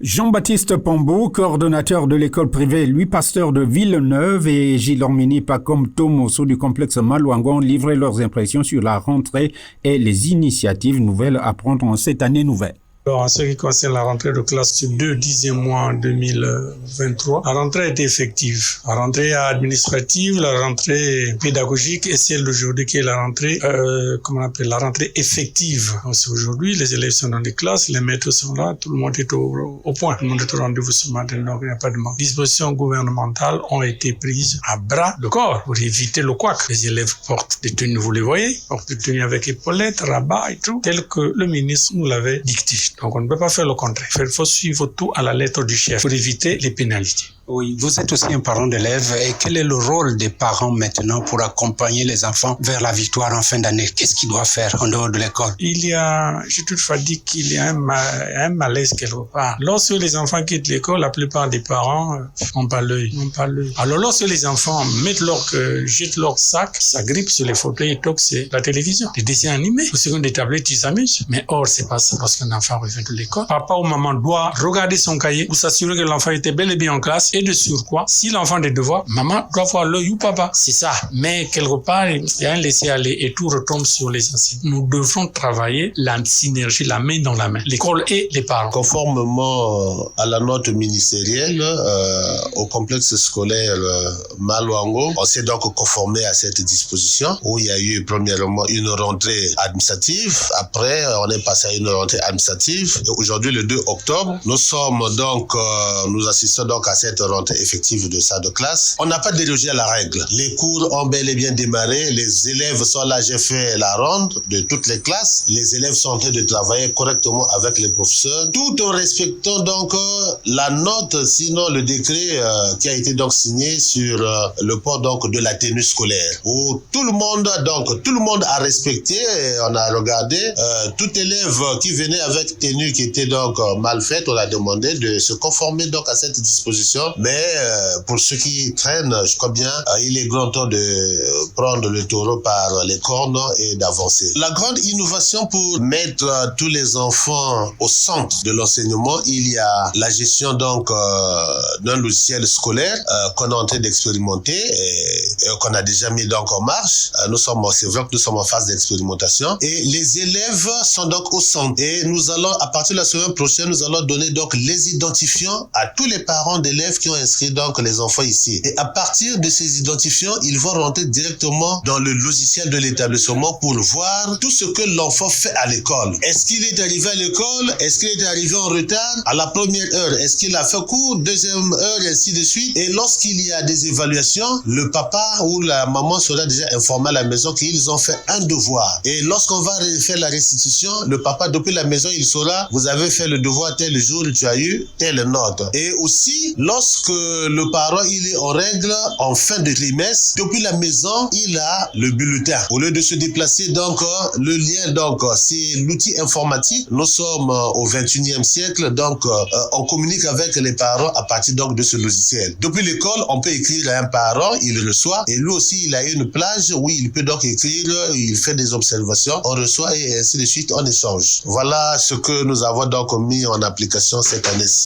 Jean-Baptiste Pambo, coordonnateur de l'école privée Louis Pasteur de Villeneuve, et Gilles Ormini Pacom Tomoso du complexe Malouangon livraient leurs impressions sur la rentrée et les initiatives nouvelles à prendre en cette année nouvelle. Alors, en ce qui concerne la rentrée de classe du 10e mois en 2023, la rentrée était effective. La rentrée administrative, la rentrée pédagogique et celle d'aujourd'hui qui est la rentrée, la rentrée effective. C'est aujourd'hui, les élèves sont dans les classes, les maîtres sont là, tout le monde est au point. Tout le monde est au rendez-vous ce matin, donc il n'y a pas de manque. Les dispositions gouvernementales ont été prises à bras le corps pour éviter le couac. Les élèves portent des tenues, vous les voyez, portent des tenues avec épaulettes, rabat et tout, tel que le ministre nous l'avait dicté. Donc on ne peut pas faire le contraire. Il faut suivre tout à la lettre du chef pour éviter les pénalités. Oui, vous êtes aussi un parent d'élève. Et quel est le rôle des parents maintenant pour accompagner les enfants vers la victoire en fin d'année? Qu'est-ce qu'ils doivent faire en dehors de l'école? J'ai toutefois dit qu'il y a un malaise quelque part. Lorsque les enfants quittent l'école, la plupart des parents n'ont pas l'œil. Alors lorsque les enfants jettent leur sac, ça grippe sur les fauteuils et toquent, c'est la télévision, les dessins animés, ou sur des tablettes, ils s'amusent. Mais or, c'est pas ça. Lorsqu'un enfant revient de l'école, papa ou maman doit regarder son cahier pour s'assurer que l'enfant était bel et bien en classe. Et de surcroît, si l'enfant a des devoirs, maman doit voir l'œil ou papa. C'est ça. Mais quelque part, il y a un laisser-aller et tout retombe sur les enseignants. Nous devons travailler la synergie, la main dans la main. L'école et les parents. Conformément à la note ministérielle, au complexe scolaire Malouangon, on s'est donc conformé à cette disposition où il y a eu premièrement une rentrée administrative. Après, on est passé à une rentrée administrative. Et aujourd'hui, le 2 octobre, nous assistons donc à cette rentrée effective de salle de classe. On n'a pas dérogé à la règle. Les cours ont bel et bien démarré. Les élèves sont là. J'ai fait la ronde de toutes les classes. Les élèves sont en train de travailler correctement avec les professeurs, tout en respectant donc la note, sinon le décret qui a été donc signé sur le port donc de la tenue scolaire. Où tout le monde a respecté. On a regardé tout élève qui venait avec tenue qui était donc mal faite. On a demandé de se conformer donc à cette disposition. Mais pour ceux qui traînent, je crois bien, il est grand temps de prendre le taureau par les cornes et d'avancer. La grande innovation pour mettre tous les enfants au centre de l'enseignement, il y a la gestion donc d'un logiciel scolaire qu'on est en train d'expérimenter et qu'on a déjà mis donc en marche. C'est vrai que nous sommes en phase d'expérimentation et les élèves sont donc au centre. Et nous allons, à partir de la semaine prochaine, nous allons donner donc les identifiants à tous les parents d'élèves qui ont inscrit donc les enfants ici. Et à partir de ces identifiants, ils vont rentrer directement dans le logiciel de l'établissement pour voir tout ce que l'enfant fait à l'école. Est-ce qu'il est arrivé à l'école? Est-ce qu'il est arrivé en retard? À la première heure, est-ce qu'il a fait cours? Deuxième heure, et ainsi de suite. Et lorsqu'il y a des évaluations, le papa ou la maman sera déjà informé à la maison qu'ils ont fait un devoir. Et lorsqu'on va faire la restitution, le papa, depuis la maison, il saura, vous avez fait le devoir tel jour, tu as eu telle note. Et aussi, lorsque le parent il est en règle en fin de trimestre, depuis la maison il a le bulletin. Au lieu de se déplacer donc le lien donc c'est l'outil informatique. Nous sommes au 21e siècle donc on communique avec les parents à partir donc de ce logiciel. Depuis l'école on peut écrire à un parent, il reçoit et lui aussi il a une plage où il peut donc écrire, il fait des observations, on reçoit et ainsi de suite on échange. Voilà ce que nous avons donc mis en application cette année.